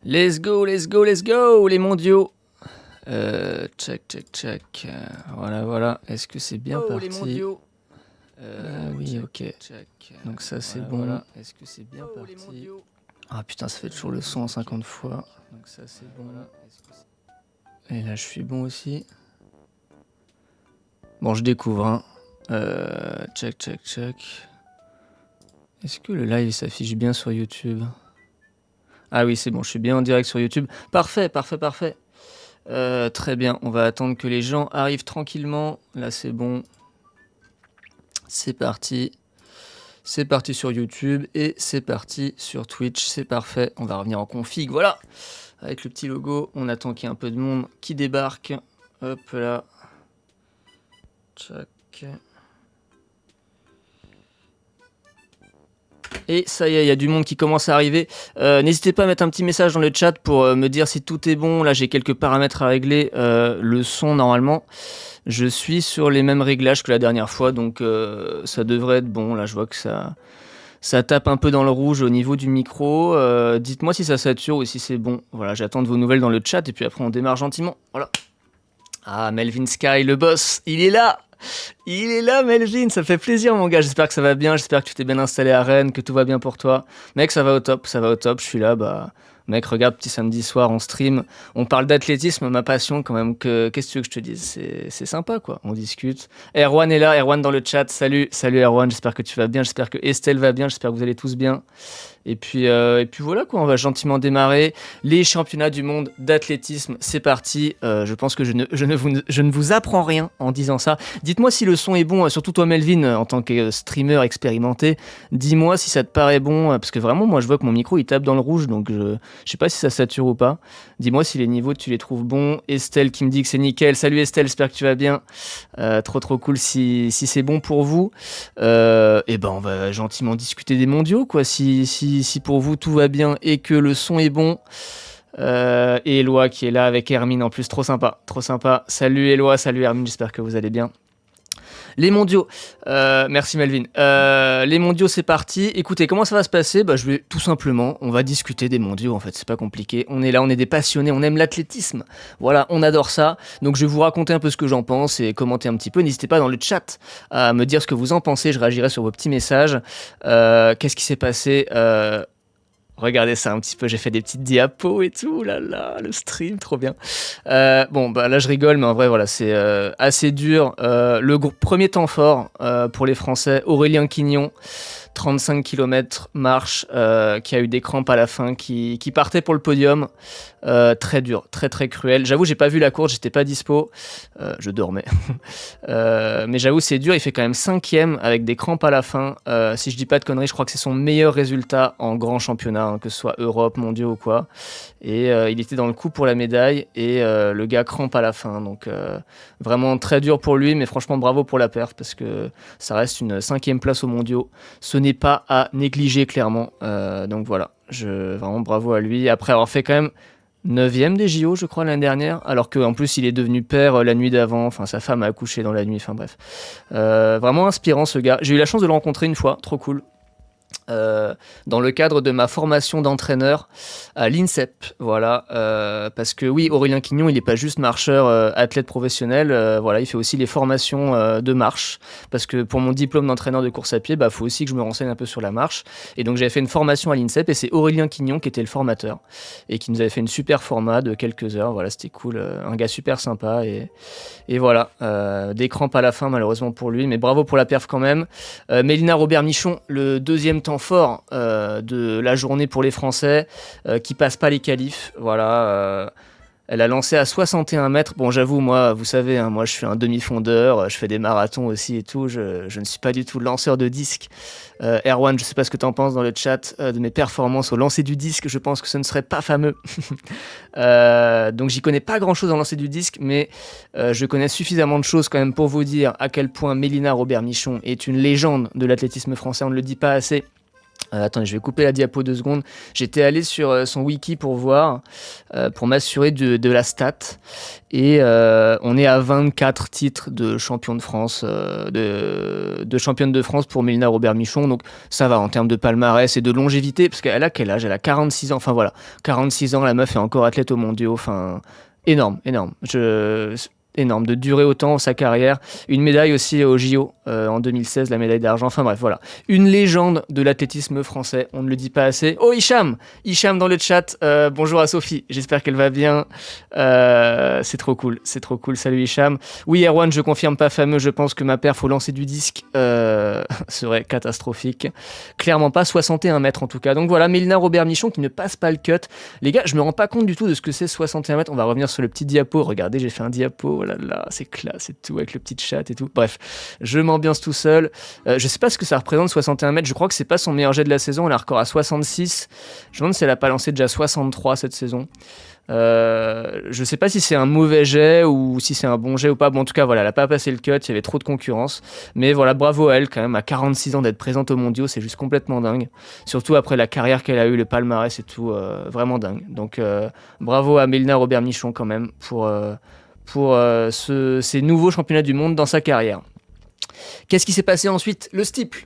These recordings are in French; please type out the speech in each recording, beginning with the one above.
Let's go, let's go, let's go, les mondiaux. Check, check, check. Voilà, voilà. Est-ce que c'est bien parti? Les mondiaux. Oui, check, ok. check. Donc ça, c'est Voilà, bon. voilà. Est-ce que c'est bien Les parti? mondiaux. Ah putain, ça fait toujours le son en 50 fois. Donc ça, c'est bon. Et là, je suis bon aussi. Bon, je découvre, hein. Check, check, check. Est-ce que le live s'affiche bien sur YouTube? Ah oui, c'est bon, je suis bien en direct sur YouTube. Parfait, parfait, parfait. Très bien, on va attendre que les gens arrivent tranquillement. Là, c'est bon. C'est parti. C'est parti sur YouTube et c'est parti sur Twitch. C'est parfait. On va revenir en config. Voilà. Avec le petit logo. On attend qu'il y ait un peu de monde qui débarque. Hop là. Tchac. Et ça y est, il y a du monde qui commence à arriver. N'hésitez pas à mettre un petit message dans le chat pour me dire si tout est bon. Là, j'ai quelques paramètres à régler. Le son, normalement, je suis sur les mêmes réglages que la dernière fois. Donc, ça devrait être bon. Là, je vois que ça tape un peu dans le rouge au niveau du micro. Dites-moi si ça sature ou si c'est bon. Voilà, j'attends de vos nouvelles dans le chat. Et puis après, on démarre gentiment. Voilà. Ah, Melvin Sky, le boss, il est là! Il est là, Melvin, ça fait plaisir, mon gars. J'espère que ça va bien, j'espère que tu t'es bien installé à Rennes, que tout va bien pour toi. Mec, ça va au top, ça va au top. Je suis là, bah. Mec, regarde, petit samedi soir, on stream. On parle d'athlétisme, ma passion, quand même. Qu'est-ce que tu veux que je te dise? C'est sympa, quoi. On discute. Erwan est là, Erwan dans le chat. Salut, salut, Erwan. J'espère que tu vas bien. J'espère que Estelle va bien. J'espère que vous allez tous bien. Et puis voilà quoi, on va gentiment démarrer. Les championnats du monde d'athlétisme, c'est parti. Je pense que je ne vous apprends rien en disant ça. Dites-moi si le son est bon, surtout toi Melvin, en tant que streamer expérimenté. Dis-moi si ça te paraît bon, parce que vraiment moi je vois que mon micro il tape dans le rouge, donc je sais pas si ça sature ou pas. Dis-moi si les niveaux tu les trouves bons. Estelle qui me dit que c'est nickel. Salut Estelle, j'espère que tu vas bien. Trop cool si c'est bon pour vous. Et ben on va gentiment discuter des mondiaux quoi, si pour vous tout va bien et que le son est bon. Et Eloi qui est là avec Hermine en plus, trop sympa, trop sympa. Salut Eloi, salut Hermine, j'espère que vous allez bien. Les mondiaux, merci Melvin. Les mondiaux, c'est parti. Écoutez, comment ça va se passer? Bah, je vais tout simplement, on va discuter des mondiaux. En fait, c'est pas compliqué. On est là, on est des passionnés, on aime l'athlétisme. Voilà, on adore ça. Donc, je vais vous raconter un peu ce que j'en pense et commenter un petit peu. N'hésitez pas dans le chat à me dire ce que vous en pensez. Je réagirai sur vos petits messages. Qu'est-ce qui s'est passé? Regardez ça un petit peu, j'ai fait des petites diapos et tout, là là, le stream, trop bien. Bon, bah là je rigole, mais en vrai, voilà, c'est assez dur. Le premier temps fort pour les Français, Aurélien Quignon, 35 km marche, qui a eu des crampes à la fin, qui partait pour le podium. Très dur, très cruel. J'avoue, j'ai pas vu la course, j'étais pas dispo, je dormais. Mais j'avoue, c'est dur, il fait quand même 5e avec des crampes à la fin. Si je dis pas de conneries, je crois que c'est son meilleur résultat en grand championnat, hein, que ce soit Europe, mondiaux ou quoi. Et il était dans le coup pour la médaille, et le gars crampe à la fin. Donc vraiment très dur pour lui, mais franchement bravo pour la perf, parce que ça reste une 5e place aux mondiaux. Ce n'est pas à négliger clairement. Donc voilà, vraiment bravo à lui. Après avoir fait quand même 9e des JO, je crois, l'année dernière, alors qu'en plus il est devenu père la nuit d'avant, enfin sa femme a accouché dans la nuit, enfin bref. Vraiment inspirant ce gars. J'ai eu la chance de le rencontrer une fois, trop cool. Dans le cadre de ma formation d'entraîneur à l'INSEP, voilà, parce que oui, Aurélien Quignon, il n'est pas juste marcheur, athlète professionnel, voilà, il fait aussi les formations de marche, parce que pour mon diplôme d'entraîneur de course à pied, bah, faut aussi que je me renseigne un peu sur la marche, et donc j'avais fait une formation à l'INSEP, et c'est Aurélien Quignon qui était le formateur, et qui nous avait fait une super format de quelques heures, voilà, c'était cool, un gars super sympa, et voilà, des crampes à la fin malheureusement pour lui, mais bravo pour la perf quand même. Mélina Robert-Michon, le deuxième temps fort de la journée pour les Français, qui passe pas les qualifs, voilà. Elle a lancé à 61 mètres. Bon, j'avoue, moi, vous savez, hein, moi je suis un demi-fondeur, je fais des marathons aussi et tout, je ne suis pas du tout lanceur de disque. Erwan, je sais pas ce que tu en penses dans le chat de mes performances au lancer du disque, je pense que ce ne serait pas fameux. Donc j'y connais pas grand chose en lancer du disque, mais je connais suffisamment de choses quand même pour vous dire à quel point Mélina Robert-Michon est une légende de l'athlétisme français, on ne le dit pas assez. Attendez, je vais couper la diapo 2 secondes. J'étais allé sur son wiki pour voir, pour m'assurer de la stat. Et on est à 24 titres de champion de France, de championne de France pour Mélina Robert-Michon. Donc ça va en termes de palmarès et de longévité, parce qu'elle a quel âge? Elle a 46 ans. Enfin voilà, 46 ans, la meuf est encore athlète aux mondiaux. Enfin, énorme, énorme. Énorme de durer autant sa carrière. Une médaille aussi au JO en 2016, la médaille d'argent. Enfin bref, voilà. Une légende de l'athlétisme français. On ne le dit pas assez. Oh, Hicham dans le chat. Bonjour à Sophie. J'espère qu'elle va bien. C'est trop cool. C'est trop cool. Salut Hicham. Oui, Erwan, je confirme pas fameux. Je pense que ma perf au lancer du disque serait catastrophique. Clairement pas 61 mètres en tout cas. Donc voilà, Mélina Robert-Michon qui ne passe pas le cut. Les gars, je me rends pas compte du tout de ce que c'est 61 mètres. On va revenir sur le petit diapo. Regardez, j'ai fait un diapo. Oh là là, c'est classe et tout, avec le petit chat et tout. Bref, je m'ambiance tout seul. Je sais pas ce que ça représente 61 mètres. Je crois que c'est pas son meilleur jet de la saison. Elle a un record à 66. Je me demande si elle a pas lancé déjà 63 cette saison. Je sais pas si c'est un mauvais jet ou si c'est un bon jet ou pas. Bon, en tout cas, voilà, elle a pas passé le cut. Il y avait trop de concurrence. Mais voilà, bravo à elle quand même. À 46 ans d'être présente aux mondiaux, c'est juste complètement dingue. Surtout après la carrière qu'elle a eue, le palmarès et tout. Vraiment dingue. Donc, bravo à Mélina Robert-Michon quand même pour ces nouveaux championnats du monde dans sa carrière. Qu'est-ce qui s'est passé ensuite? Le steeple.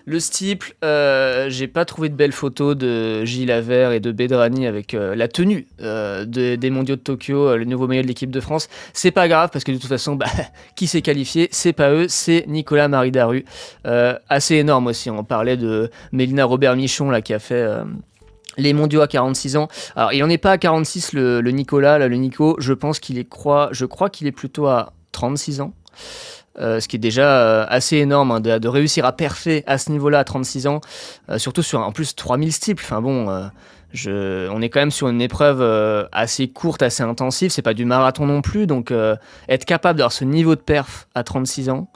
Le steeple, j'ai pas trouvé de belles photos de Gilles Lavert et de Bedrani avec la tenue des mondiaux de Tokyo, le nouveau maillot de l'équipe de France. C'est pas grave parce que de toute façon, qui s'est qualifié? C'est pas eux, c'est Nicolas-Marie Daru. Assez énorme aussi. On parlait de Mélina Robert-Michon là, qui a fait les mondiaux à 46 ans. Alors, il n'en est pas à 46, le Nicolas, là, le Nico. Je pense je crois qu'il est plutôt à 36 ans. Ce qui est déjà assez énorme hein, de réussir à perfer à ce niveau-là à 36 ans. Surtout sur, en plus, 3000 steeples. Enfin bon, on est quand même sur une épreuve assez courte, assez intensive. C'est pas du marathon non plus. Donc, être capable d'avoir ce niveau de perf à 36 ans,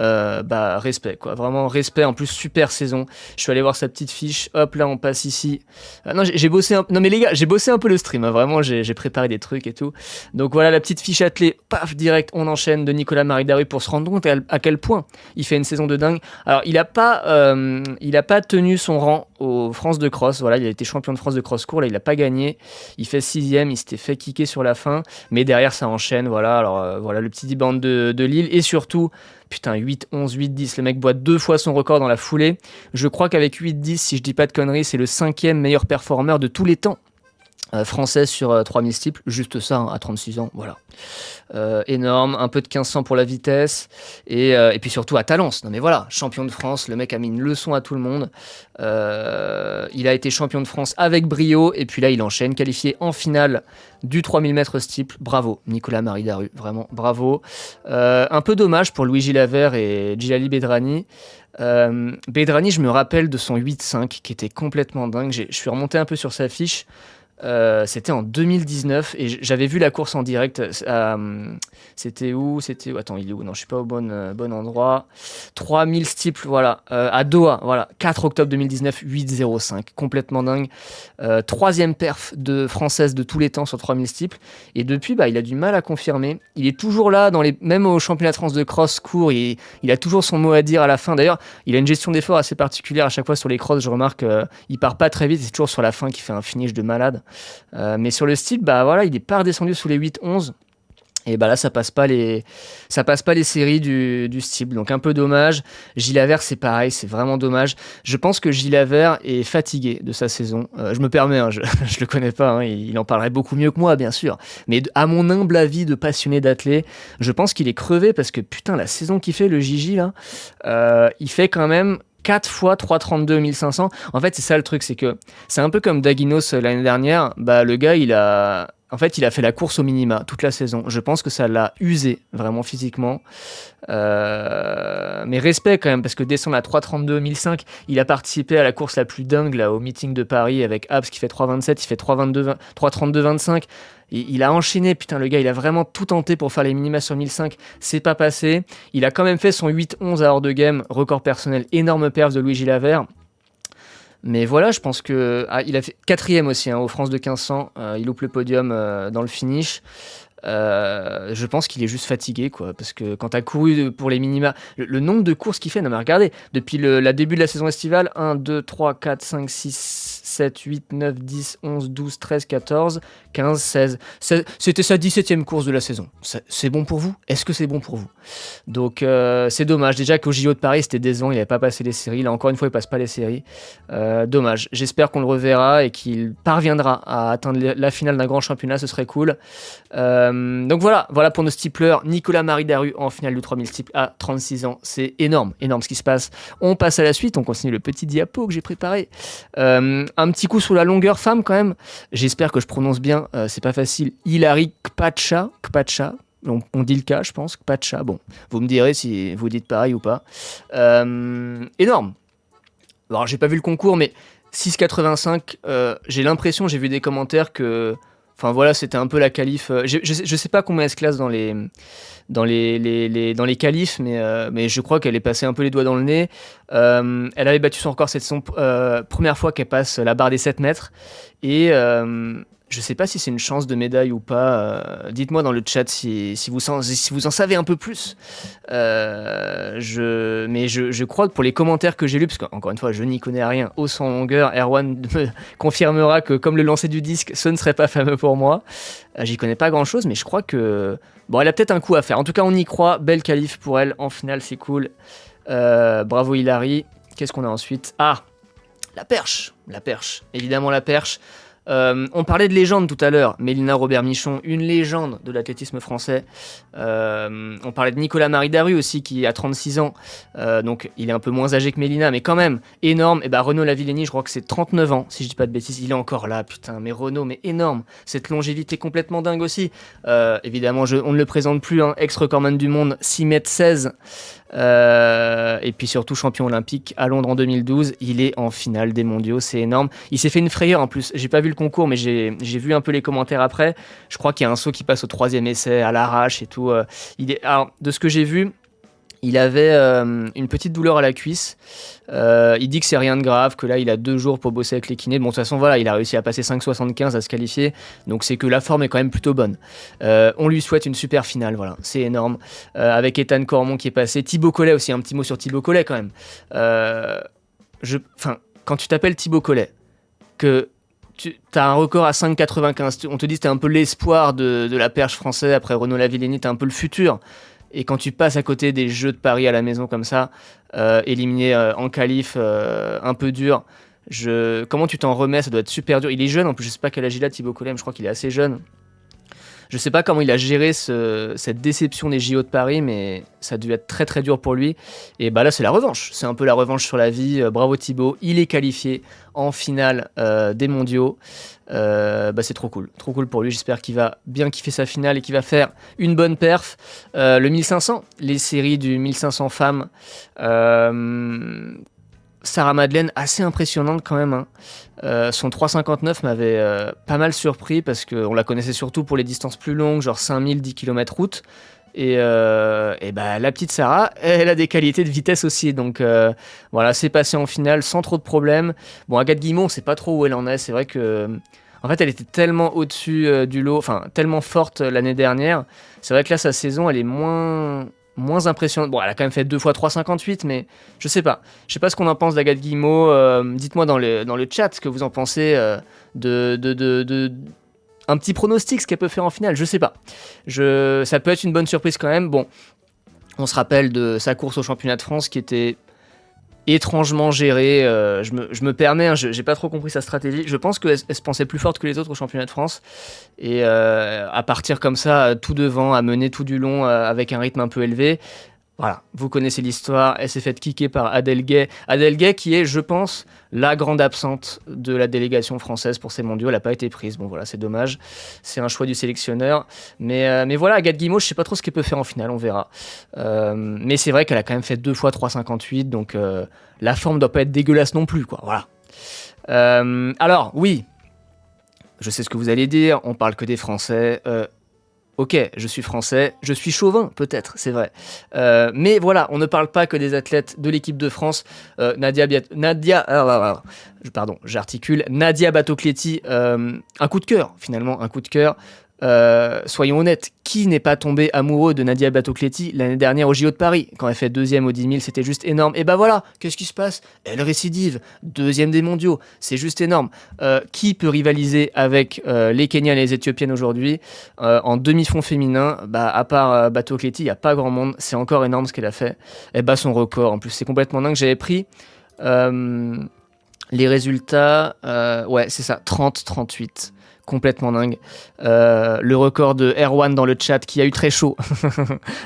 respect quoi, vraiment respect. En plus super saison, je suis allé voir sa petite fiche, hop là on passe ici. Non j'ai bossé non mais les gars j'ai bossé un peu le stream hein. Vraiment j'ai préparé des trucs et tout, donc voilà la petite fiche attelée, paf direct on enchaîne de Nicolas-Marie Daru pour se rendre compte à quel point il fait une saison de dingue. Alors il a pas tenu son rang aux France de cross, voilà il a été champion de France de cross court, là il a pas gagné, il fait 6ème, il s'était fait kicker sur la fin, mais derrière ça enchaîne, voilà. Alors voilà le petit D-band de Lille, et surtout putain, 8-11, 8-10, le mec bat 2 fois son record dans la foulée. Je crois qu'avec 8-10, si je dis pas de conneries, c'est le 5e meilleur performeur de tous les temps français sur 3000 steeples. Juste ça, hein, à 36 ans, voilà. Énorme, un peu de 1500 pour la vitesse, et puis surtout à Talence. Non mais voilà, champion de France, le mec a mis une leçon à tout le monde. Il a été champion de France avec brio, et puis là il enchaîne, qualifié en finale du 3000 mètres steeple. Bravo, Nicolas-Marie Daru, vraiment bravo. Un peu dommage pour Luigi Lavert et Djilali Bedrani. Bedrani, je me rappelle de son 8-5 qui était complètement dingue. Je suis remonté un peu sur sa fiche. C'était en 2019 et j'avais vu la course en direct. C'était où? Attends, il est où? Non, je suis pas au bon endroit. 3000 steeples, voilà, à Doha, voilà, 4 octobre 2019, 8,05, complètement dingue. Troisième perf de française de tous les temps sur 3000 steeples, et depuis, il a du mal à confirmer. Il est toujours là, même au championnat de France de cross court, il a toujours son mot à dire à la fin. D'ailleurs, il a une gestion d'effort assez particulière à chaque fois sur les crosses. Je remarque, il part pas très vite, c'est toujours sur la fin qu'il fait un finish de malade. Mais sur le style, voilà, il est pas redescendu sous les 8-11. Et là, ça passe pas les séries du style. Donc un peu dommage. Gilles Lavert, c'est pareil, c'est vraiment dommage. Je pense que Gilles Lavert est fatigué de sa saison. Je me permets, hein, je le connais pas, hein, il en parlerait beaucoup mieux que moi, bien sûr. Mais à mon humble avis de passionné d'athlète, je pense qu'il est crevé parce que putain, la saison qu'il fait, le Gigi, là, il fait quand même 4 fois 3,32 1500. En fait, c'est ça le truc, c'est que c'est un peu comme Daginos l'année dernière. Le gars, il a fait la course au minima toute la saison. Je pense que ça l'a usé vraiment physiquement. Mais respect quand même, parce que descendre à 3,32 1005, il a participé à la course la plus dingue là, au meeting de Paris avec Abs qui fait 3,27, il fait 3,32 25. Il a enchaîné, putain, le gars, il a vraiment tout tenté pour faire les minima sur 1005, c'est pas passé. Il a quand même fait son 8-11 à hors de game, record personnel, énorme perf de Luigi Lavert. Mais voilà, je pense que... il a fait 4ème aussi, hein, aux France de 1500, il loupe le podium dans le finish. Je pense qu'il est juste fatigué, quoi, parce que quand t'as couru pour les minima, le nombre de courses qu'il fait, non mais regardez, depuis le début de la saison estivale, 1, 2, 3, 4, 5, 6, 7, 8, 9, 10, 11, 12, 13, 14, 15, 16. C'était sa 17e course de la saison. C'est bon pour vous? Est-ce que c'est bon pour vous? Donc c'est dommage. Déjà qu'au JO de Paris, c'était décevant, il n'avait pas passé les séries. Là, encore une fois, il passe pas les séries. Dommage. J'espère qu'on le reverra et qu'il parviendra à atteindre la finale d'un grand championnat. Ce serait cool. Donc voilà pour nos steeplers. Nicolas-Marie Daru en finale du 3000 steeple à 36 ans. C'est énorme ce qui se passe. On passe à la suite. On continue le petit diapo que j'ai préparé. Un petit coup sur la longueur femme quand même. J'espère que je prononce bien. C'est pas facile. Hilary Kpacha. On dit le cas, je pense. Kpacha. Bon, vous me direz si vous dites pareil ou pas. Énorme. Alors, j'ai pas vu le concours, mais 6,85. J'ai l'impression, j'ai vu des commentaires que. Enfin voilà, c'était un peu la qualif. Je sais pas combien elle se classe dans les qualifs, mais je crois qu'elle est passée un peu les doigts dans le nez. Elle avait battu son record cette saison, première fois qu'elle passe la barre des 7 mètres. Et je sais pas si c'est une chance de médaille ou pas. Dites-moi dans le chat si vous en savez un peu plus. Mais je crois que pour les commentaires que j'ai lus, parce qu'encore une fois, je n'y connais rien au 100 longueur, Erwan me confirmera que comme le lancer du disque, ce ne serait pas fameux pour moi. J'y connais pas grand-chose, mais je crois que... Bon, elle a peut-être un coup à faire. En tout cas, on y croit. Belle qualif pour elle. En finale, c'est cool. Bravo Hilary. Qu'est-ce qu'on a ensuite? Ah, la perche. Évidemment, la perche. On parlait de légende tout à l'heure, Mélina Robert-Michon, une légende de l'athlétisme français. On parlait de Nicolas-Marie Daru aussi, qui a 36 ans, donc il est un peu moins âgé que Mélina, mais quand même, énorme. Et Renaud Lavillenie, je crois que c'est 39 ans, si je dis pas de bêtises, il est encore là, putain, mais Renaud, mais énorme, cette longévité complètement dingue aussi. Évidemment, on ne le présente plus, hein, ex-recordman du monde, 6,16 m. Et puis surtout champion olympique à Londres en 2012, il est en finale des mondiaux, c'est énorme. Il s'est fait une frayeur en plus, j'ai pas vu le concours mais j'ai vu un peu les commentaires après. Je crois qu'il y a un saut qui passe au 3e essai à l'arrache et tout. Alors de ce que j'ai vu, il avait une petite douleur à la cuisse. Il dit que c'est rien de grave, que là il a 2 jours pour bosser avec les kinés. Bon, de toute façon, voilà, il a réussi à passer 5,75 à se qualifier. Donc c'est que la forme est quand même plutôt bonne. On lui souhaite une super finale, voilà, c'est énorme. Avec Ethan Cormon qui est passé. Thibaut Collet aussi, un petit mot sur Thibaut Collet quand même. Quand tu t'appelles Thibaut Collet, que tu as un record à 5,95, on te dit que t'es un peu l'espoir de la perche française après Renaud Lavillenie, t'es un peu le futur. Et quand tu passes à côté des Jeux de Paris à la maison comme ça, éliminé en qualif un peu dur, comment tu t'en remets? Ça doit être super dur. Il est jeune, en plus je sais pas quel âge il a, Thibaut Collet, mais je crois qu'il est assez jeune. Je sais pas comment il a géré cette déception des JO de Paris, mais ça a dû être très très dur pour lui. Et là c'est la revanche, c'est un peu la revanche sur la vie. Bravo Thibaut, il est qualifié en finale des mondiaux. C'est trop cool pour lui. J'espère qu'il va bien kiffer sa finale et qu'il va faire une bonne perf. Le 1500, les séries du 1500 femmes. Sarah Madeleine, assez impressionnante quand même, hein. Son 3,59 m'avait pas mal surpris parce qu'on la connaissait surtout pour les distances plus longues, genre 5000, 10 km route. Et la petite Sarah, elle a des qualités de vitesse aussi. Donc voilà, c'est passé en finale sans trop de problèmes. Bon, Agathe Guimont, on sait pas trop où elle en est. C'est vrai que en fait, elle était tellement au-dessus du lot, enfin tellement forte l'année dernière. C'est vrai que là, sa saison, elle est moins impressionnante. Bon, elle a quand même fait 2 fois 3,58, mais je sais pas ce qu'on en pense d'Agathe Guimau. Dites-moi dans le chat ce que vous en pensez de un petit pronostic, ce qu'elle peut faire en finale, je sais pas. Ça peut être une bonne surprise quand même. Bon, on se rappelle de sa course au championnat de France qui était étrangement gérée. Je me permets, hein, j'ai pas trop compris sa stratégie. Je pense qu'elle se pensait plus forte que les autres au championnat de France. Et à partir comme ça, tout devant, à mener tout du long avec un rythme un peu élevé. Voilà, vous connaissez l'histoire, elle s'est faite kicker par Adèle Gay. Adèle Gay qui est, je pense, la grande absente de la délégation française pour ces mondiaux. Elle n'a pas été prise, bon voilà, c'est dommage. C'est un choix du sélectionneur. Mais voilà, Agathe Guimau, je ne sais pas trop ce qu'elle peut faire en finale, on verra. Mais c'est vrai qu'elle a quand même fait 2 fois 3,58, donc la forme ne doit pas être dégueulasse non plus, quoi. Voilà. Alors, oui, je sais ce que vous allez dire, on parle que des Français. Ok, je suis français, je suis chauvin, peut-être, c'est vrai. Mais voilà, on ne parle pas que des athlètes de l'équipe de France. Nadia Batocletti, un coup de cœur, finalement, un coup de cœur. Soyons honnêtes, qui n'est pas tombé amoureux de Nadia Batocletti l'année dernière au JO de Paris? Quand elle fait deuxième au 10 000, c'était juste énorme. Et bah voilà, qu'est-ce qui se passe? Elle récidive, deuxième des mondiaux, c'est juste énorme. Qui peut rivaliser avec les Kenyans et les Éthiopiennes aujourd'hui en demi-fond féminin? Bah, à part Batocletti, il n'y a pas grand monde. C'est encore énorme ce qu'elle a fait. Elle bat son record. En plus, c'est complètement dingue. J'avais pris les résultats. Ouais, c'est ça, 30-38. Complètement dingue. Le record de Erwan dans le chat qui a eu très chaud.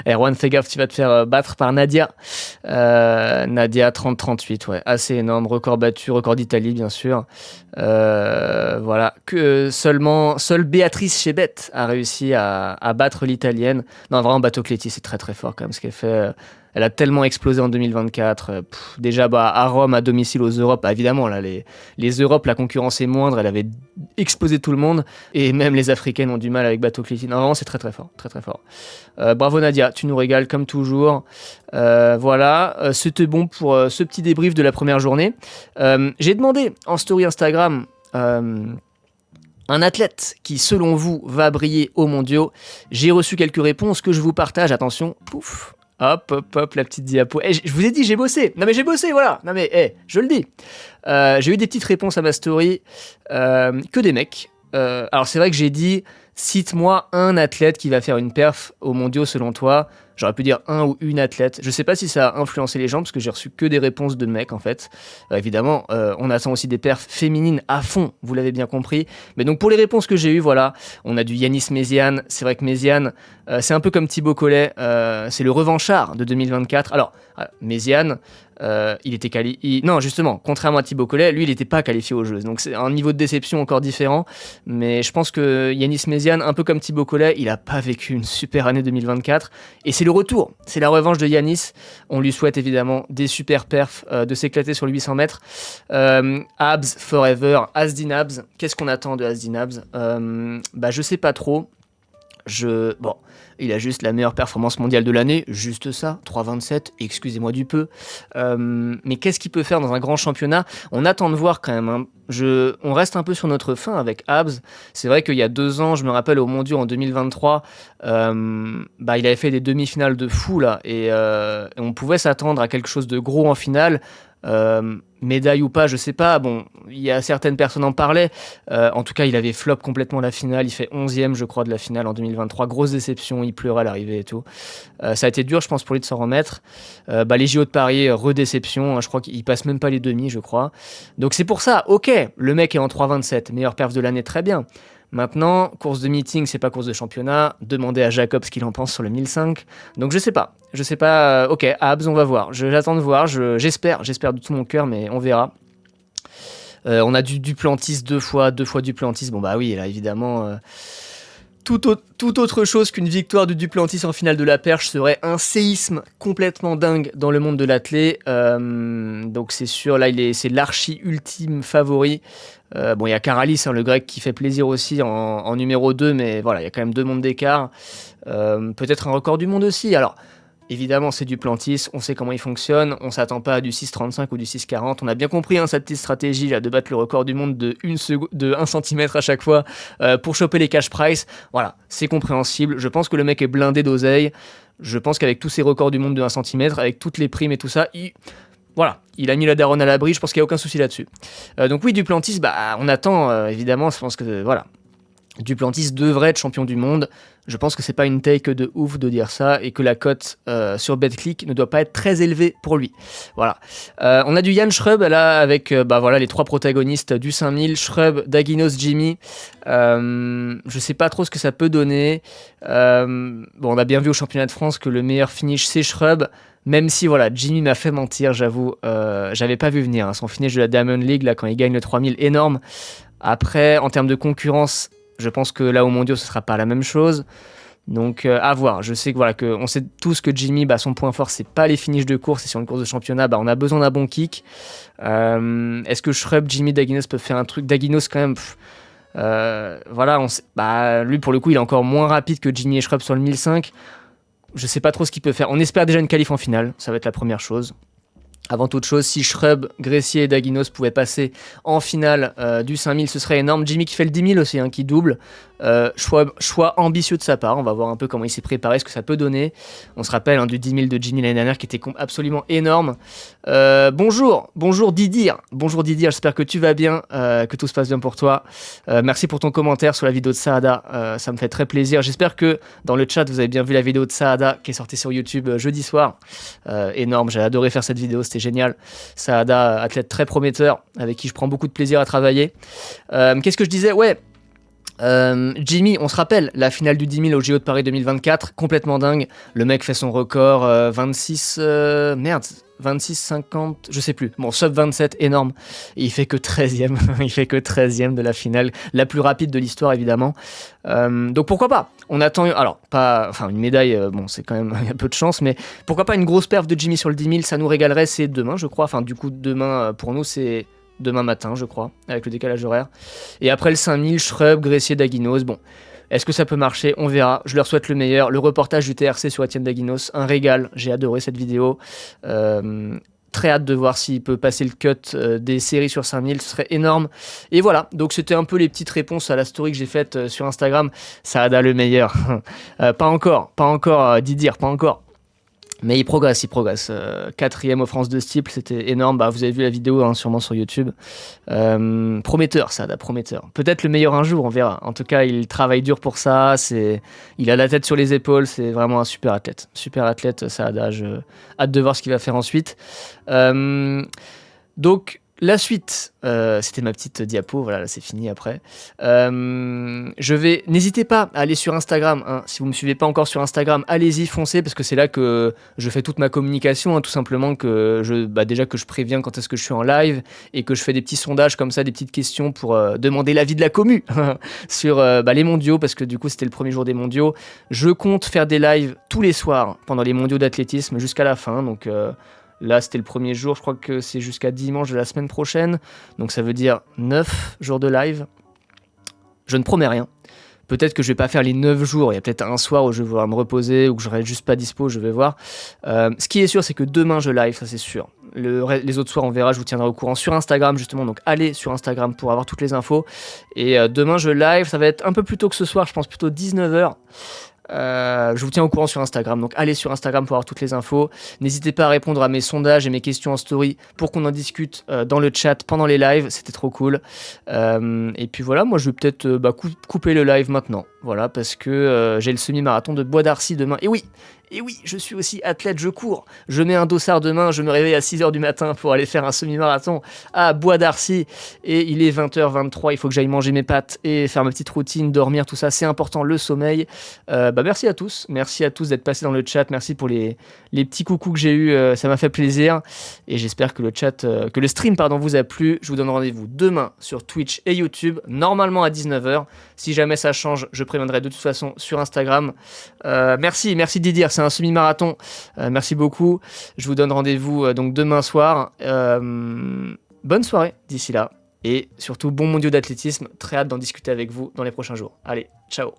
Erwan, fais gaffe, tu vas te faire battre par Nadia. Nadia 30-38, ouais, assez énorme. Record battu, record d'Italie, bien sûr. Voilà, que seule Béatrice Chebet a réussi à battre l'italienne. Non, vraiment, Batocletti, c'est très très fort quand même ce qu'elle fait. Elle a tellement explosé en 2024. Déjà, à Rome, à domicile aux Europes, évidemment, là, les Europes, la concurrence est moindre. Elle avait explosé tout le monde. Et même les Africaines ont du mal avec Batocletti. Non, vraiment, c'est très très fort. Très très fort. Bravo Nadia, tu nous régales comme toujours. Voilà, c'était bon pour ce petit débrief de la première journée. J'ai demandé en story Instagram un athlète qui, selon vous, va briller aux mondiaux. J'ai reçu quelques réponses que je vous partage. Attention, pouf. Hop, hop, hop, la petite diapo. Je vous ai dit, j'ai bossé. Non, mais j'ai bossé, voilà. Non, mais je le dis. J'ai eu des petites réponses à ma story. Que des mecs. Alors, c'est vrai que j'ai dit, cite-moi un athlète qui va faire une perf aux mondiaux selon toi. J'aurais pu dire un ou une athlète. Je sais pas si ça a influencé les gens, parce que j'ai reçu que des réponses de mecs, en fait. Évidemment, on attend aussi des perfs féminines à fond, vous l'avez bien compris. Mais donc, pour les réponses que j'ai eues, voilà, on a du Yanis Méziane. C'est vrai que Méziane, c'est un peu comme Thibaut Collet. C'est le revanchard de 2024. Alors, Méziane, il était qualifié. Non, justement, contrairement à Thibaut Collet, lui, il n'était pas qualifié aux Jeux. Donc, c'est un niveau de déception encore différent. Mais je pense que Yanis Méziane, un peu comme Thibaut Collet, il n'a pas vécu une super année 2024. Et c'est le retour, c'est la revanche de Yanis. On lui souhaite évidemment des super perfs, de s'éclater sur le 800 mètres. Abs forever, Asdin Abs. Qu'est-ce qu'on attend de Asdin Abs? Je sais pas trop. Bon, il a juste la meilleure performance mondiale de l'année, juste ça, 3,27, excusez-moi du peu. Mais qu'est-ce qu'il peut faire dans un grand championnat? On attend de voir quand même. Hein. On reste un peu sur notre fin avec Abs. C'est vrai qu'il y a 2 ans, je me rappelle au Mondiaux en 2023, il avait fait des demi-finales de fou là, et on pouvait s'attendre à quelque chose de gros en finale. Médaille ou pas, je sais pas. Bon, il y a certaines personnes en parlaient. En tout cas, il avait flop complètement la finale. Il fait 11e, je crois, de la finale en 2023. Grosse déception, il pleurait à l'arrivée et tout. Ça a été dur, je pense, pour lui de s'en remettre. Les JO de Paris, redéception. Hein, je crois qu'il passe même pas les demi, je crois. Donc c'est pour ça, ok, le mec est en 3,27. Meilleure perf de l'année, très bien. Maintenant, course de meeting, c'est pas course de championnat. Demandez à Jacob ce qu'il en pense sur le 1005. Donc je sais pas. Ok, Abs, on va voir. J'attends de voir. J'espère de tout mon cœur, mais on verra. On a du Duplantis deux fois Duplantis. Bon bah oui, là évidemment. Tout autre chose qu'une victoire de Duplantis en finale de la perche serait un séisme complètement dingue dans le monde de l'athlé. Donc c'est sûr, là c'est l'archi ultime favori. Il y a Karalis, le grec, qui fait plaisir aussi en numéro 2, mais voilà, il y a quand même 2 mondes d'écart. Peut-être un record du monde aussi. Alors, évidemment, c'est Duplantis, on sait comment il fonctionne, on s'attend pas à du 6,35 ou du 6,40. On a bien compris cette petite stratégie là, de battre le record du monde de 1 cm à chaque fois pour choper les cash price. Voilà, c'est compréhensible. Je pense que le mec est blindé d'oseille. Je pense qu'avec tous ces records du monde de 1 cm, avec toutes les primes et tout ça, il a mis la daronne à l'abri, je pense qu'il n'y a aucun souci là-dessus. Donc oui, Duplantis, on attend, évidemment, je pense que, voilà. Duplantis devrait être champion du monde. Je pense que c'est pas une take de ouf de dire ça et que la cote sur BetClick ne doit pas être très élevée pour lui. Voilà. On a du Jan Schrub là avec les 3 protagonistes du 5000, Schrub, Daginos, Jimmy. Je sais pas trop ce que ça peut donner. On a bien vu au championnat de France que le meilleur finish c'est Schrub. Même si Jimmy m'a fait mentir, j'avoue, j'avais pas vu venir son finish de la Diamond League là quand il gagne le 3000, énorme. Après, en termes de concurrence, je pense que là au mondiaux ce sera pas la même chose. Donc à voir. Je sais que on sait tous que Jimmy, son point fort c'est pas les finishes de course, et sur une course de championnat on a besoin d'un bon kick. Est-ce que Schrub, Jimmy, Daginos peuvent faire un truc? Daginos quand même lui pour le coup il est encore moins rapide que Jimmy et Schrub sur le 1005. Je sais pas trop ce qu'il peut faire. On espère déjà une qualif en finale, ça va être la première chose. Avant toute chose, si Schrub, Gressier et Daginos pouvaient passer en finale du 5000, ce serait énorme. Jimmy qui fait le 10 000 aussi, qui double. Choix ambitieux de sa part. On va voir un peu comment il s'est préparé, ce que ça peut donner. On se rappelle du 10 000 de Jimmy l'année dernière qui était absolument énorme. Bonjour Didier. Bonjour Didier, j'espère que tu vas bien, que tout se passe bien pour toi. Merci pour ton commentaire sur la vidéo de Saada. Ça me fait très plaisir. J'espère que dans le chat, vous avez bien vu la vidéo de Saada qui est sortie sur YouTube jeudi soir. Énorme, j'ai adoré faire cette vidéo, c'était génial. Saada, athlète très prometteur, avec qui je prends beaucoup de plaisir à travailler. Qu'est-ce que je disais? Ouais. Jimmy, on se rappelle la finale du 10 000 au JO de Paris 2024, complètement dingue. Le mec fait son record 26, 50, je sais plus. Bon, sub 27, énorme. Et il fait que 13e. Il fait que 13e de la finale, la plus rapide de l'histoire évidemment. Donc pourquoi pas? On attend, alors pas, enfin une médaille, bon c'est quand même il y a peu de chance, mais pourquoi pas une grosse perf de Jimmy sur le 10 000, ça nous régalerait. C'est demain, je crois. Enfin du coup demain pour nous c'est demain matin, je crois, avec le décalage horaire. Et après le 5000, Shrub, Gressier, Daguinos. Bon, est-ce que ça peut marcher? On verra. Je leur souhaite le meilleur. Le reportage du TRC sur Etienne Daguinos, un régal. J'ai adoré cette vidéo. Très hâte de voir s'il peut passer le cut des séries sur 5000, ce serait énorme. Et voilà, donc c'était un peu les petites réponses à la story que j'ai faite sur Instagram. Saada le meilleur. Pas encore, Didier, pas encore. Mais il progresse. 4e aux France de steeple, c'était énorme. Bah, vous avez vu la vidéo sûrement sur YouTube. Prometteur, Saada, prometteur. Peut-être le meilleur un jour, on verra. En tout cas, il travaille dur pour ça. Il a la tête sur les épaules. C'est vraiment un super athlète. Super athlète, Saada. J'ai hâte de voir ce qu'il va faire ensuite. Donc, la suite, c'était ma petite diapo, voilà, là c'est fini après. N'hésitez pas à aller sur Instagram, hein. Si vous ne me suivez pas encore sur Instagram, allez-y, foncez, parce que c'est là que je fais toute ma communication, hein, tout simplement, déjà que je préviens quand est-ce que je suis en live, et que je fais des petits sondages comme ça, des petites questions pour demander l'avis de la commu sur les mondiaux, parce que du coup c'était le premier jour des mondiaux. Je compte faire des lives tous les soirs pendant les mondiaux d'athlétisme jusqu'à la fin, donc... Là, c'était le premier jour, je crois que c'est jusqu'à dimanche de la semaine prochaine. Donc ça veut dire 9 jours de live. Je ne promets rien. Peut-être que je vais pas faire les 9 jours. Il y a peut-être un soir où je vais vouloir me reposer ou que je serai juste pas dispo, je vais voir. Ce qui est sûr, c'est que demain, je live, ça c'est sûr. Les autres soirs, on verra, je vous tiendrai au courant sur Instagram, justement. Donc allez sur Instagram pour avoir toutes les infos. Et demain, je live, ça va être un peu plus tôt que ce soir, je pense plutôt 19h. Je vous tiens au courant sur Instagram, donc allez sur Instagram pour avoir toutes les infos. N'hésitez pas à répondre à mes sondages et mes questions en story pour qu'on en discute dans le chat pendant les lives, c'était trop cool. Et puis voilà, moi je vais peut-être couper le live maintenant, voilà, parce que j'ai le semi-marathon de Bois d'Arcy demain. Et oui, je suis aussi athlète, je cours. Je mets un dossard demain, je me réveille à 6h du matin pour aller faire un semi-marathon à Bois d'Arcy. Et il est 20h23, il faut que j'aille manger mes pâtes et faire ma petite routine, dormir, tout ça, c'est important, le sommeil. Merci à tous d'être passés dans le chat, merci pour les petits coucous que j'ai eus, ça m'a fait plaisir. Et j'espère que le stream vous a plu. Je vous donne rendez-vous demain sur Twitch et YouTube, normalement à 19h. Si jamais ça change, je préviendrai de toute façon sur Instagram. Merci Didier, c'est un semi-marathon. Merci beaucoup. Je vous donne rendez-vous donc demain soir. Bonne soirée d'ici là. Et surtout, bon mondiaux d'athlétisme. Très hâte d'en discuter avec vous dans les prochains jours. Allez, ciao.